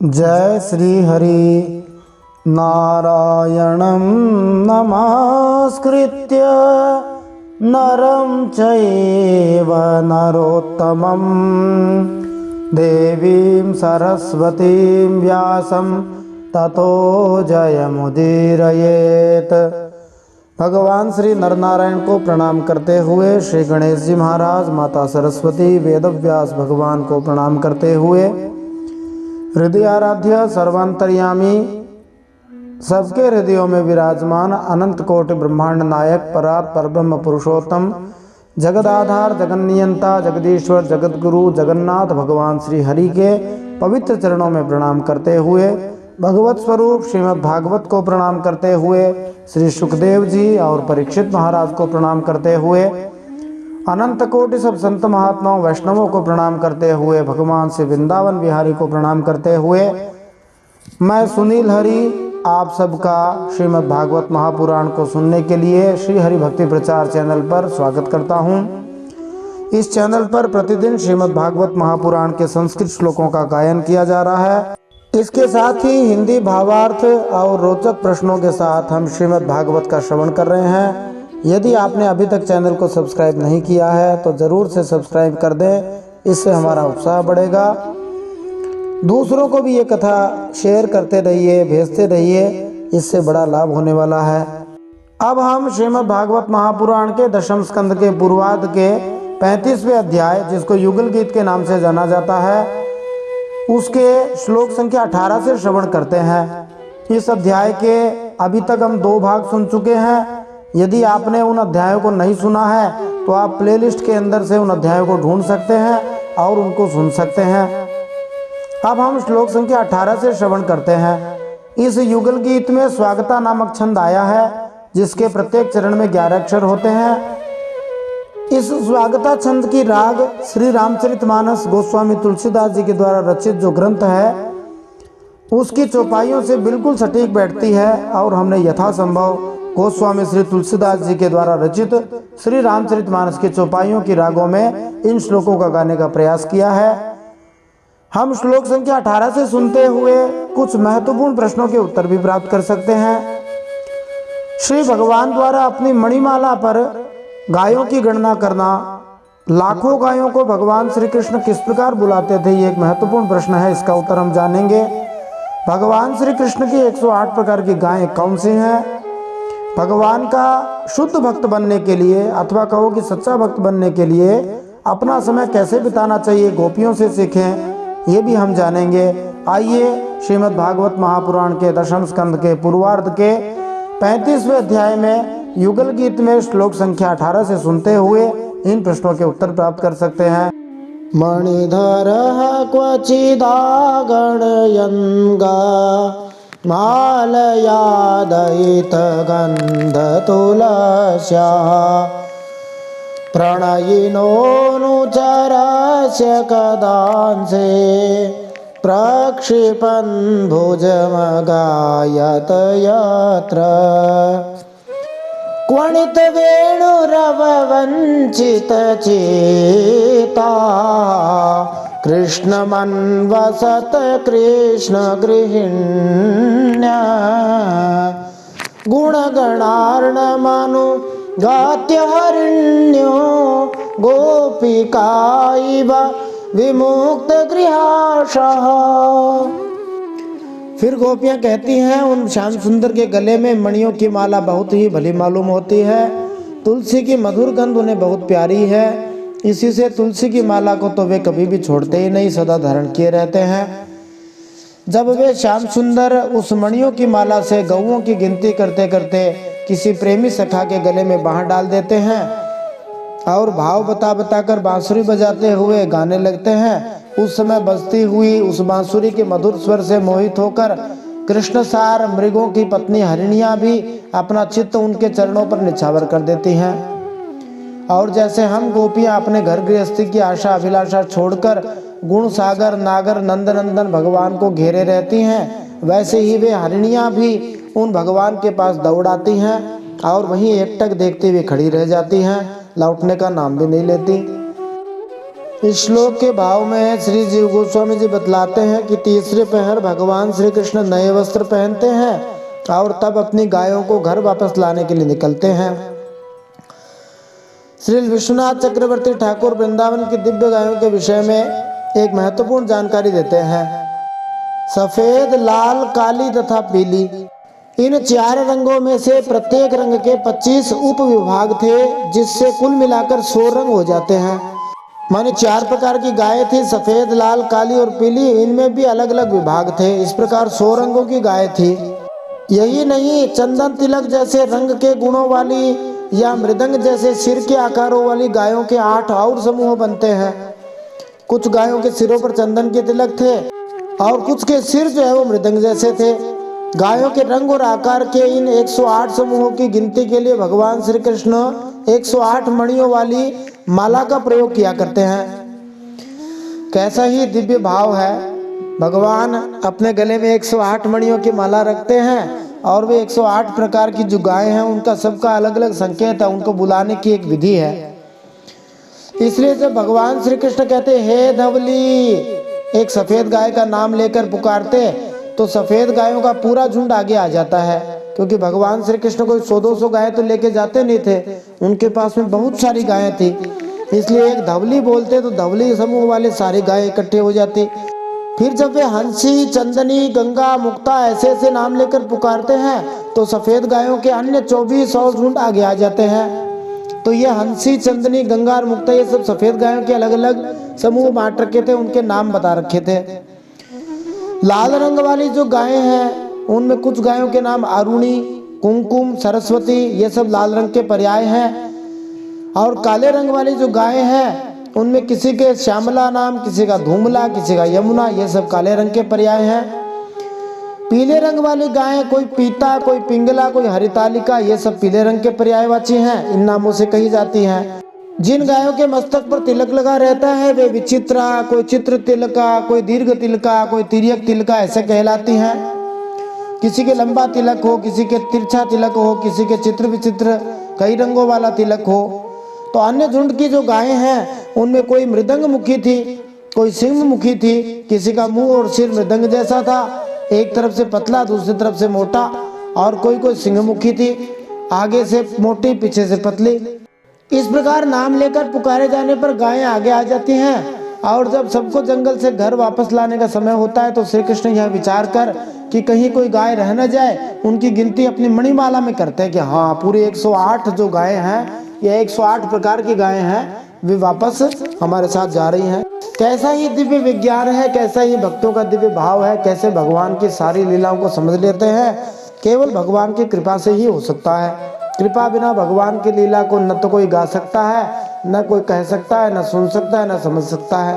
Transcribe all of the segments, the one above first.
जय श्री हरि। नारायणं नमस्कृत्य नरं चैव नरोत्तमं देवीं सरस्वतीं व्यासं ततो जयमुदीरयेत्। भगवान श्री नरनारायण को प्रणाम करते हुए श्री गणेश जी महाराज, माता सरस्वती, वेदव्यास भगवान को प्रणाम करते हुए हृदय आराध्य सर्वांतर्यामी सबके हृदयों में विराजमान अनंत कोटि ब्रह्मांड नायक परात् परब्रह्म पुरुषोत्तम जगदाधार जगन्नियंता जगदीश्वर जगतगुरु जगन्नाथ भगवान श्री हरि के पवित्र चरणों में प्रणाम करते हुए भगवत स्वरूप श्रीमद् भागवत को प्रणाम करते हुए श्री सुखदेव जी और परीक्षित महाराज को प्रणाम करते हुए अनंत कोटि सब संत महात्माओं वैष्णवों को प्रणाम करते हुए भगवान से वृंदावन बिहारी को प्रणाम करते हुए मैं सुनील हरि आप सबका श्रीमद् भागवत महापुराण को सुनने के लिए श्री हरि भक्ति प्रचार चैनल पर स्वागत करता हूं। इस चैनल पर प्रतिदिन श्रीमद् भागवत महापुराण के संस्कृत श्लोकों का गायन किया जा रहा है। इसके साथ ही हिंदी भावार्थ और रोचक प्रश्नों के साथ हम श्रीमद् भागवत का श्रवण कर रहे हैं। यदि आपने अभी तक चैनल को सब्सक्राइब नहीं किया है तो ज़रूर से सब्सक्राइब कर दें, इससे हमारा उत्साह बढ़ेगा। दूसरों को भी ये कथा शेयर करते रहिए, भेजते रहिए, इससे बड़ा लाभ होने वाला है। अब हम श्रीमद् भागवत महापुराण के दशम स्कंद के पूर्वार्ध के 35वें अध्याय, जिसको युगल गीत के नाम से जाना जाता है, उसके श्लोक संख्या 18 से श्रवण करते हैं। इस अध्याय के अभी तक हम 2 भाग सुन चुके हैं। यदि आपने उन अध्यायों को नहीं सुना है तो आप प्लेलिस्ट के अंदर से उन अध्यायों को ढूंढ सकते हैं और उनको सुन सकते हैं। अब हम श्लोक संख्या 18 से श्रवण करते हैं। इस युगल गीत में स्वागता नामक छंद आया है, जिसके प्रत्येक चरण में 11 अक्षर होते हैं। इस स्वागता छंद की राग श्री रामचरितमानस गोस्वामी तुलसीदास जी के द्वारा रचित जो ग्रंथ है उसकी चौपाइयों से बिल्कुल सटीक बैठती है और हमने यथासंभव गोस्वामी श्री तुलसीदास जी के द्वारा रचित श्री रामचरितमानस की चौपाइयों की रागों में इन श्लोकों का गाने का प्रयास किया है। हम श्लोक संख्या 18 से सुनते हुए कुछ महत्वपूर्ण प्रश्नों के उत्तर भी प्राप्त कर सकते हैं। श्री भगवान द्वारा अपनी मणिमाला पर गायों की गणना करना, लाखों गायों को भगवान श्री कृष्ण किस प्रकार बुलाते थे, ये एक महत्वपूर्ण प्रश्न है। इसका उत्तर हम जानेंगे। भगवान श्री कृष्ण की 108 प्रकार की गायें कौन सी हैं? भगवान का शुद्ध भक्त बनने के लिए अथवा कहो कि सच्चा भक्त बनने के लिए अपना समय कैसे बिताना चाहिए, गोपियों से सीखें, ये भी हम जानेंगे। आइए श्रीमद् भागवत महापुराण के दशम स्कंद के पूर्वार्ध के 35वें अध्याय में युगल गीत में श्लोक संख्या 18 से सुनते हुए इन प्रश्नों के उत्तर प्राप्त कर सकते हैं। मणिधरः क्वचिदागणयन्गा मालयादयित गन्धतुलस्या प्रणयिनोऽनुचरस्य कदांसे प्रक्षिपन् भुजमगायत यत्र क्वणितवेणुरववञ्चितचेता कृष्णमन्वसत कृष्णगृहिण्या गुणगणार्णमनुगात्य हरिण्यो गोपिका इव विमुक्तगृहाशः। फिर गोपियाँ कहती हैं, उन श्याम सुंदर के गले में मणियों की माला बहुत ही भली मालूम होती है। तुलसी की मधुर गंध उन्हें बहुत प्यारी है। इसी से तुलसी की माला को तो वे कभी भी छोड़ते ही नहीं, सदा धारण किए रहते हैं। जब वे श्याम सुंदर उस मणियों की माला से गौओं की गिनती करते करते किसी प्रेमी सखा के गले में बाँह डाल देते हैं और भाव बता बताकर बांसुरी बजाते हुए गाने लगते हैं, उस समय बजती हुई उस बांसुरी के मधुर स्वर से मोहित होकर कृष्णसार मृगों की पत्नी हरिणियां भी अपना चित्त उनके चरणों पर निछावर कर देती हैं। और जैसे हम गोपियां अपने घर गृहस्थी की आशा अभिलाषा छोड़कर गुण सागर नागर नंदनंदन भगवान को घेरे रहती हैं, वैसे ही वे हरिणियां भी उन भगवान के पास दौड़ आती हैं और वहीं एकटक देखती हुई खड़ी रह जाती हैं, लौटने का नाम भी नहीं लेती। इस श्लोक के भाव में श्री जीव गोस्वामी जी बतलाते हैं कि तीसरे पहर भगवान श्री कृष्ण नए वस्त्र पहनते हैं और तब अपनी गायों को घर वापस लाने के लिए निकलते हैं। श्री विश्वनाथ चक्रवर्ती ठाकुर वृंदावन की दिव्य गायों के विषय में एक महत्वपूर्ण जानकारी देते हैं। सफेद, लाल, काली तथा पीली, इन 4 रंगों में से प्रत्येक रंग के 25 उप विभाग थे, जिससे कुल मिलाकर 100 रंग हो जाते हैं। माने 4 प्रकार की गायें थी, सफेद, लाल, काली और पीली। इनमें भी अलग अलग विभाग थे। इस प्रकार 100 रंगों की गाय थी। यही नहीं, चंदन तिलक जैसे रंग के गुणों वाली या मृदंग जैसे सिर के आकारों वाली गायों के 8 और समूह बनते हैं। कुछ गायों के सिरों पर चंदन के तिलक थे और कुछ के सिर जो है वो मृदंग जैसे थे। गायों के रंग और आकार के इन 108 समूहों की गिनती के लिए भगवान श्री कृष्ण 108 मणियों वाली माला का प्रयोग किया करते हैं। कैसा ही दिव्य भाव है। भगवान अपने गले में 108 मणियों की माला रखते हैं और वे 108 प्रकार की जो गायें हैं उनका सबका अलग अलग संकेत है, उनको बुलाने की एक विधि है। इसलिए जब भगवान श्री कृष्ण कहते हे धवली, एक सफेद गाय का नाम लेकर पुकारते तो सफेद गायों का पूरा झुंड आगे आ जाता है, क्योंकि भगवान श्री कृष्ण कोई 100-200 गायें तो लेके जाते नहीं थे, उनके पास में बहुत सारी गायें थी। इसलिए एक धवली बोलते तो धवली समूह वाले सारी गायें इकट्ठे हो जाती। फिर जब वे हंसी, चंदनी, गंगा, मुक्ता ऐसे ऐसे नाम लेकर पुकारते हैं तो सफेद गायों के अन्य 24 और झुंड आगे आ जाते हैं। तो ये हंसी, चंदनी, गंगा और मुक्ता ये सब सफेद गायों के अलग अलग समूह बांट रखे थे, उनके नाम बता रखे थे। लाल रंग वाली जो गायें हैं उनमें कुछ गायों के नाम अरुणी, कुमकुम, सरस्वती, ये सब लाल रंग के पर्याय हैं। और काले रंग वाली जो गायें हैं उनमें किसी के श्यामला नाम, किसी का धूमला, किसी का यमुना, ये सब काले रंग के पर्याय हैं। पीले रंग वाली गायें कोई पीता, कोई पिंगला, कोई हरितालिका, ये सब पीले रंग के पर्यायवाची हैं, इन नामों से कही जाती हैं। जिन गायों के मस्तक पर तिलक लगा रहता है वे विचित्रा, कोई चित्र तिलका, कोई दीर्घ तिलका, कोई तिर्यक तिलका ऐसे कहलाती हैं। किसी के लंबा तिलक हो, किसी के तिरछा तिलक हो, किसी के चित्र विचित्र कई रंगों वाला तिलक हो। तो अन्य झुंड की जो गायें हैं उनमें कोई मृदंग मुखी थी, कोई सिंह मुखी थी, किसी का मुंह और सिर मृदंग जैसा था, एक तरफ से पतला दूसरी तरफ से मोटा, और कोई सिंह मुखी थी, आगे से मोटी पीछे से पतली। इस प्रकार नाम लेकर पुकारे जाने पर गायें आगे आ जाती हैं। और जब सबको जंगल से घर वापस लाने का समय होता है तो श्री कृष्ण यह विचार कर कि कहीं कोई गाय रह न जाए, उनकी गिनती अपनी मणिमाला में करते हैं कि हाँ पूरी 108 जो गायें हैं, ये 108 प्रकार की गायें हैं, वे वापस हमारे साथ जा रही हैं। कैसा ही दिव्य विज्ञान है, कैसा ही भक्तों का दिव्य भाव है, कैसे भगवान की सारी लीलाओं को समझ लेते हैं। केवल भगवान की कृपा से ही हो सकता है। कृपा बिना भगवान की लीला को न तो कोई गा सकता है, न कोई कह सकता है, न सुन सकता है, न समझ सकता है।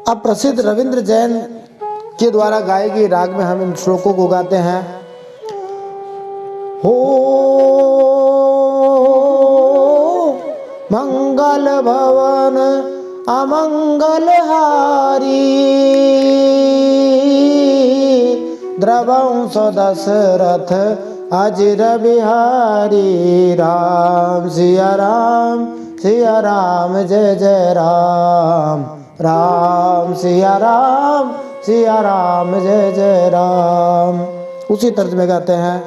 अब प्रसिद्ध रविंद्र जैन के द्वारा गाए गए राग में हम इन श्लोकों को गाते हैं। हो मंगल भवन अमंगल हारी, द्रवंश दशरथ अजिर बिहारी, राम सिया राम जय जय राम, राम सिया राम जय जय राम। उसी तर्ज में गाते हैं।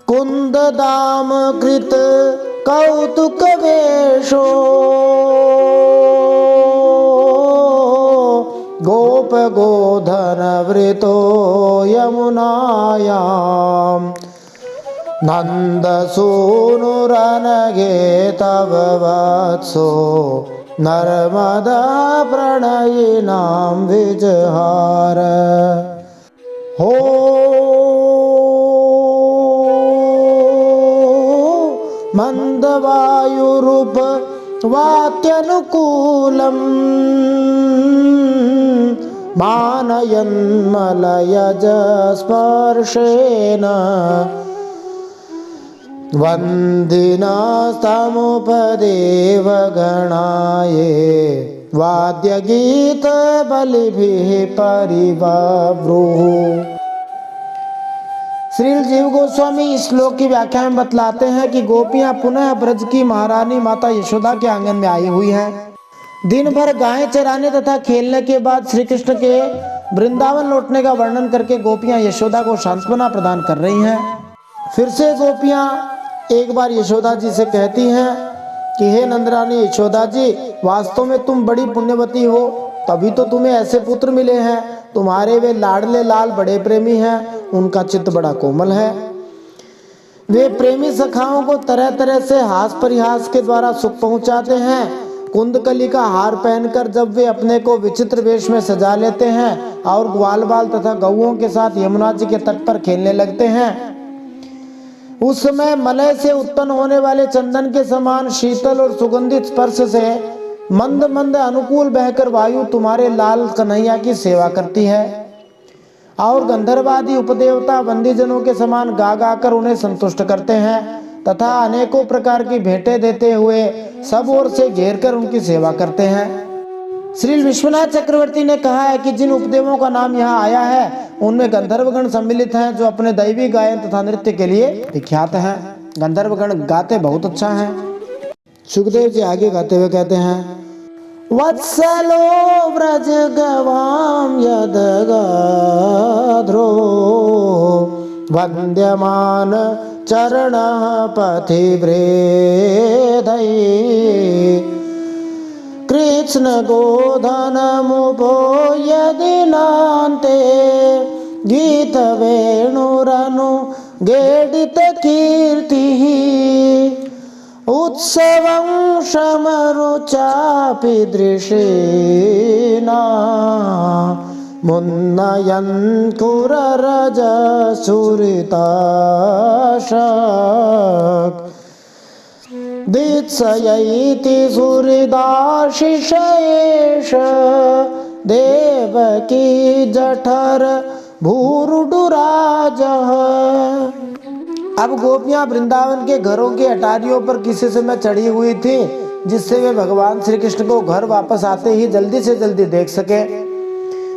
कुंद दाम कृत कौतुक वेशो, गोप गोधन वृतो यमुनायाम, नंद सूनुरनगे तव वत्सो, नर्मदा प्रणयिनां विजहार। हो मंदवायुरूप वाक्यनुकूलम, मानयन्मलयज स्पर्शेन, वन्दिनास्तमुपदेव गणाये, वाद्यगीत बलिभिः परिबभ्रूः। श्री जीव गोस्वामी इस श्लोक की व्याख्या में बतलाते हैं कि गोपियां पुनः ब्रज की महारानी माता यशोदा के आंगन में आई हुई हैं। दिन भर गायें चराने तथा खेलने के बाद श्री कृष्ण के वृंदावन लौटने का वर्णन करके गोपियां यशोदा को सांत्वना प्रदान कर रही हैं। फिर से गोपियां एक बार यशोदा जी से कहती हैं कि हे नंदरानी यशोदा जी, वास्तव में तुम बड़ी पुण्यवती हो, तभी तो तुम्हें ऐसे पुत्र मिले हैं। तुम्हारे वे लाडले लाल बड़े प्रेमी हैं, उनका चित्त बड़ा कोमल है। वे प्रेमी सखाओं को तरह तरह से हास परिहास के द्वारा सुख पहुंचाते हैं। कुंदकली का हार पहनकर जब वे अपने को विचित्र वेश में सजा लेते हैं और ग्वाल बाल तथा गौओं के साथ यमुना जी के तट पर खेलने लगते हैं, उस समय मलय से उत्पन्न होने वाले चंदन के समान शीतल और सुगंधित स्पर्श से मंद मंद अनुकूल बहकर वायु तुम्हारे लाल कन्हैया की सेवा करती है और गंधर्वादी उपदेवता बंदीजनों के समान गा गा कर उन्हें संतुष्ट करते हैं तथा अनेकों प्रकार की भेंटें देते हुए सब ओर से घेर कर उनकी सेवा करते हैं। श्री विश्वनाथ चक्रवर्ती ने कहा है कि जिन उपदेवों का नाम यहाँ आया है उनमें गंधर्वगण सम्मिलित हैं, जो अपने दैवी गायन तथा नृत्य के लिए विख्यात हैं। गंधर्वगण गाते बहुत अच्छा हैं। सुखदेव जी आगे गाते हुए कहते हैं, वत्सलो व्रज गवाम यद गाध्रो वन्द्यमान चरण पथिव्रेधै कृष्ण गोधन मुभो यदि नान्ते गीत वेणुरनु गेडित कीर्तिः उत्सवं शमरुचापि दृशेना मुन्नयन् कुररज सुरिताशक् दीत्सयैति सुहृदाशिष एष देवकी जठर भूरुडुराजः। अब गोपियां वृंदावन के घरों के अटारियों पर किसी समय चढ़ी हुई थी, जिससे वे भगवान श्री कृष्ण को घर वापस आते ही जल्दी से जल्दी देख सके।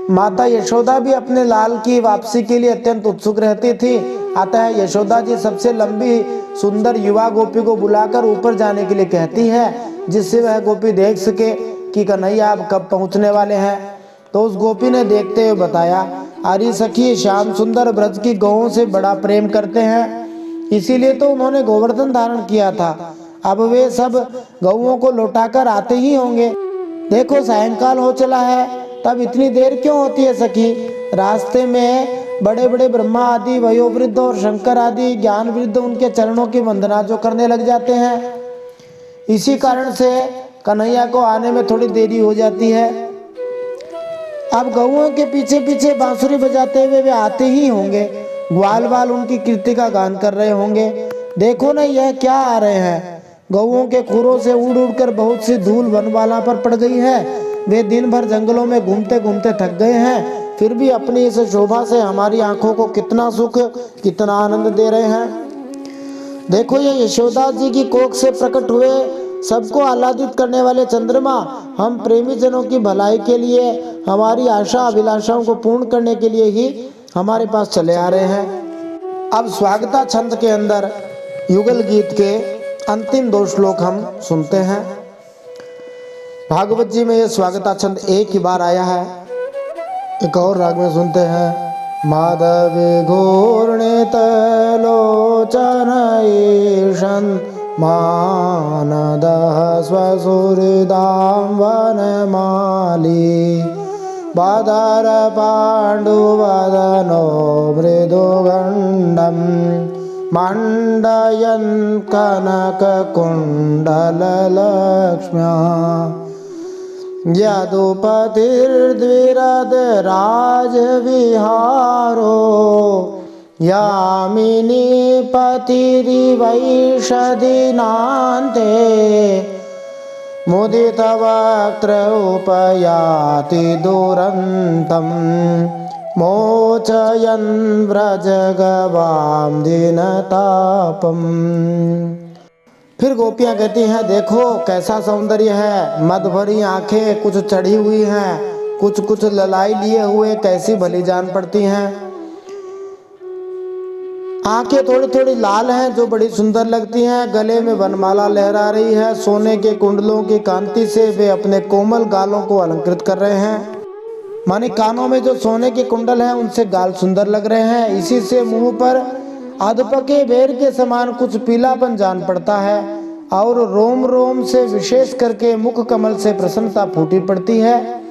माता यशोदा भी अपने लाल की वापसी के लिए अत्यंत उत्सुक रहती थी। अतः यशोदा जी सबसे लंबी सुंदर युवा गोपी को बुलाकर ऊपर जाने के लिए कहती है, जिससे वह गोपी देख सके कि कन्हैया अब कब पहुंचने वाले हैं। तो उस गोपी ने देखते हुए बताया, अरे सखी, श्याम सुंदर ब्रज की गौओं से बड़ा प्रेम करते हैं, इसीलिए तो उन्होंने गोवर्धन धारण किया था। अब वे सब गौओं को लौटाकर आते ही होंगे। देखो सायंकाल हो चला है, तब इतनी देर क्यों होती है सखी? रास्ते में बड़े बड़े ब्रह्मा आदि, वयोवृद्ध और शंकर आदि ज्ञान वृद्ध उनके चरणों की वंदना जो करने लग जाते हैं। इसी कारण से कन्हैया को आने में थोड़ी देरी हो जाती है। अब गौओं के पीछे पीछे बांसुरी बजाते हुए वे आते ही होंगे। ग्वाल बाल उनकी कीर्ति का गान कर रहे होंगे। देखो ना, यह क्या आ रहे हैं। गौओं के खुरों से उड़ उड़ कर बहुत सी धूल वनमाला पर पड़ गई है। वे दिन भर जंगलों में घूमते घूमते थक गए हैं, फिर भी अपनी इस शोभा से हमारी आंखों को कितना सुख, कितना आनंद दे रहे हैं। देखो, ये यशोदा जी की कोख से प्रकट हुए सबको आह्लादित करने वाले चंद्रमा हम प्रेमी जनों की भलाई के लिए, हमारी आशा अभिलाषाओं को पूर्ण करने के लिए ही हमारे पास चले आ रहे हैं। अब स्वागता छंद के अंदर युगल गीत के अंतिम 2 श्लोक हम सुनते हैं। भागवत जी में ये स्वागता छंद एक ही बार आया है। एक और राग में सुनते हैं। माधवी घूर्णित लोचन ईशन मानदः स्वसुहृदां वनमाली बादर पाण्डुवदनो मृदुगण्डं मण्डयन् कनककुण्डललक्ष्म्या यदुपतिर्द्विरदराजविहारो यामिनी पतिरिवैषधिनान्ते मुदितवक्त्र उपयाति दुरन्तं मोचयन् व्रजगवां दिनतापम्। फिर गोपियां कहती हैं, देखो कैसा सौंदर्य है, मद भरी आंखें कुछ चढ़ी हुई हैं, कुछ कुछ ललाई लिए हुए कैसी भली जान पड़ती हैं। आंखें थोड़ी थोड़ी लाल हैं जो बड़ी सुंदर लगती हैं। गले में वनमाला लहरा रही है। सोने के कुंडलों की कांति से वे अपने कोमल गालों को अलंकृत कर रहे हैं। माने कानों में जो सोने के कुंडल हैं उनसे गाल सुंदर लग रहे हैं। इसी से मुंह पर अधपके बेर के समान कुछ पीलापन जान पड़ता है और रोम रोम से विशेष करके मुख कमल से प्रसन्नता फूटी पड़ती है।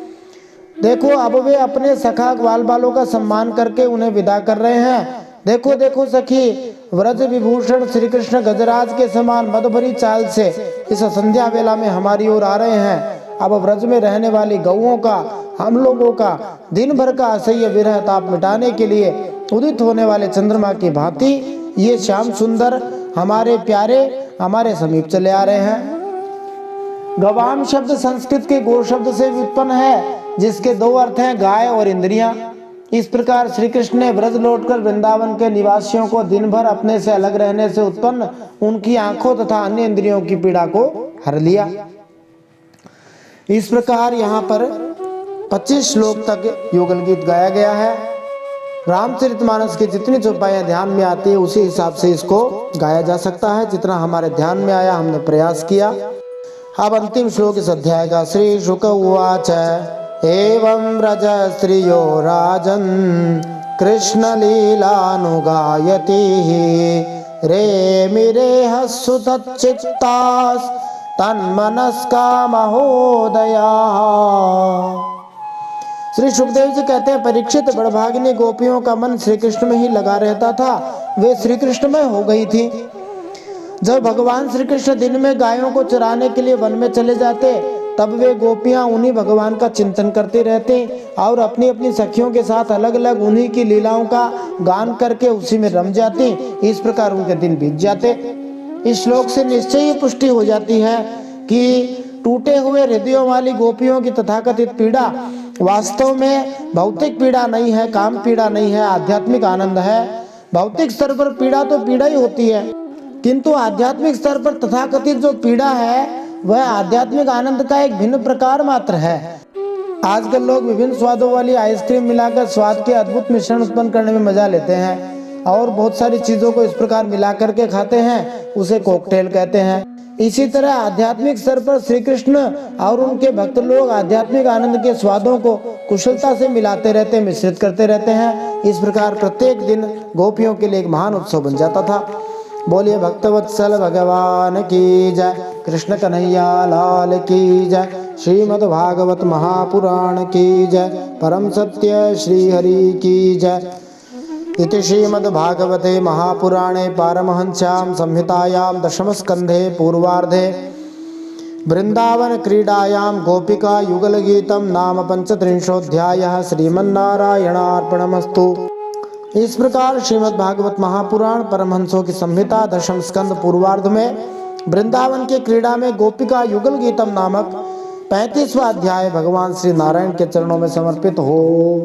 देखो अब वे अपने सखा ग्वाल बालों का सम्मान करके उन्हें विदा कर रहे हैं। देखो देखो सखी, व्रज विभूषण श्री कृष्ण गजराज के समान मदभरी चाल से इस संध्या वेला में हमारी ओर आ रहे हैं। अब व्रज में रहने वाली गौओं का, हम लोगों का दिन भर का असह्य विरह ताप मिटाने के लिए उदित होने वाले चंद्रमा की भांति ये श्याम सुंदर हमारे प्यारे हमारे समीप चले आ रहे हैं। गवाम शब्द संस्कृत के गो शब्द से व्युत्पन्न है, जिसके दो अर्थ हैं, गाय और इंद्रियां। इस प्रकार श्री कृष्ण ने व्रज लौटकर वृंदावन के निवासियों को दिन भर अपने से अलग रहने से उत्पन्न उनकी आंखों तथा अन्य इंद्रियों की पीड़ा को हर लिया। इस प्रकार यहाँ पर 25 श्लोक तक युगल गीत गाया गया है। रामचरितमानस की जितनी चौपाइयां ध्यान में आती है उसी हिसाब से इसको गाया जा सकता है। जितना हमारे ध्यान में आया हमने प्रयास किया। अब अंतिम श्लोक इस अध्याय का। श्री शुक उवाच एवं व्रज स्त्रियो राजन् कृष्ण लीलानुगायति रेमिरेह सुतच्चित्तास् तन्मनस्का महोदया। श्री सुखदेव जी कहते हैं, परीक्षित बड़भागिनी गोपियों का मन श्री कृष्ण में ही लगा रहता था। वे श्री कृष्ण में हो गई थी। जब भगवान श्री कृष्ण दिन में गायों को चराने के लिए वन में चले जाते तब वे गोपियां उन्हीं भगवान का चिंतन करती रहती और अपनी अपनी सखियों के साथ अलग अलग उन्हीं की लीलाओं का गान करके उसी में रम जाती। इस प्रकार उनके दिन बीत जाते। इस श्लोक से निश्चय ही पुष्टि हो जाती है कि टूटे हुए हृदयों वाली गोपियों की तथाकथित पीड़ा वास्तव में भौतिक पीड़ा नहीं है, काम पीड़ा नहीं है, आध्यात्मिक आनंद है। भौतिक स्तर पर पीड़ा तो पीड़ा ही होती है, किंतु आध्यात्मिक स्तर पर तथाकथित जो पीड़ा है वह आध्यात्मिक आनंद का एक भिन्न प्रकार मात्र है। आजकल लोग विभिन्न स्वादों वाली आइसक्रीम मिलाकर स्वाद के अद्भुत मिश्रण उत्पन्न करने में मजा लेते हैं और बहुत सारी चीजों को इस प्रकार मिला करके खाते हैं, उसे कॉकटेल कहते हैं। इसी तरह आध्यात्मिक स्तर पर श्री कृष्ण और उनके भक्त लोग आध्यात्मिक आनंद के स्वादों को कुशलता से मिलाते रहते, मिश्रित करते रहते हैं। इस प्रकार प्रत्येक दिन गोपियों के लिए एक महान उत्सव बन जाता था। बोलिए भक्तवत्सल भगवान की जय, कृष्ण कन्हैया लाल की जय, श्रीमद् भागवत महापुराण की जय, परम सत्य श्री हरि की जय। इति श्रीमद् भागवते महापुराणे पारमहंस्यां संहितायां दशमस्कन्धे पूर्वार्धे वृंदावन क्रीडायां गोपिका युगल गीतम नाम 35 श्रीमन्नारायणार्पणमस्तु। इस प्रकार श्रीमद् भागवत महापुराण परमहंसों की संहिता दशम स्कंद पूर्वार्ध में वृंदावन के क्रीड़ा में गोपिका युगल गीतम नामक 35वां अध्याय भगवान श्री नारायण के चरणों में समर्पित हो।